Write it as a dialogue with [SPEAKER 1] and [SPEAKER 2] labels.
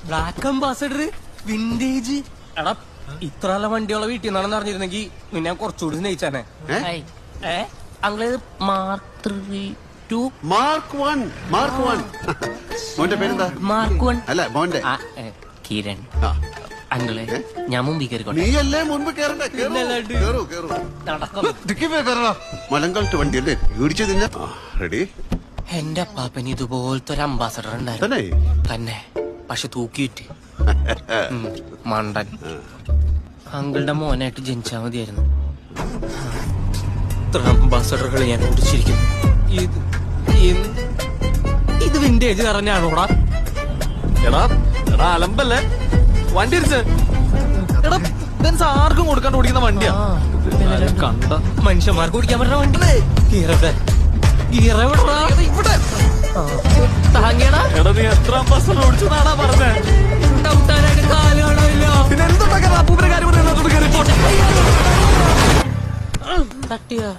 [SPEAKER 1] Black ambassador vintage. എടാ ഇത്ര നല്ല വണ്ടിയുള്ള വീട്ടിൽ നിന്നാണെന്ന് അറിഞ്ഞിരുന്നെങ്കിൽ നിന്നെ കുറച്ചുകൂടി സ്നേഹിച്ചാനെ. അങ്ങളേത് കിരൺ അങ്ങളെ ഞാൻ മുമ്പിൽ
[SPEAKER 2] റെഡി.
[SPEAKER 1] എന്റെ അപ്പാപ്പന് ഇതുപോലത്തെ ഒരു അംബാസഡർ ഉണ്ടായിരുന്നു തന്നെ, പക്ഷെ തൂക്കിയിട്ട് മണ്ടൻ. അങ്കിളുടെ മോനായിട്ട് ജനിച്ചാ മതിയായിരുന്നു. ഇത്ര അംബാസഡറുകൾ ഞാൻ ഓടിച്ചിരിക്കുന്നു. ഇത് വിന്റേജ് പറഞ്ഞാണോടാ?
[SPEAKER 3] എടാ എടാ അലമ്പല്ലേ വണ്ടി ഇരിച്ച്. എടാ ഇതെന്താ ആർക്കും കൊടുക്കാണ്ട് ഓടിക്കുന്ന വണ്ടിയാ.
[SPEAKER 1] കണ്ട മനുഷ്യന്മാർക്ക് ഓടിക്കാൻ പറ്റുന്ന വണ്ടി.
[SPEAKER 3] എടാ നീ എത്ര അംബാസഡർ ഓടിച്ചതാണാ പറഞ്ഞേ? പിന്നെ എന്തുണ്ടാക്കാൻ അപ്പൂപ്പിന്റെ കാര്യം
[SPEAKER 1] തട്ടിയാ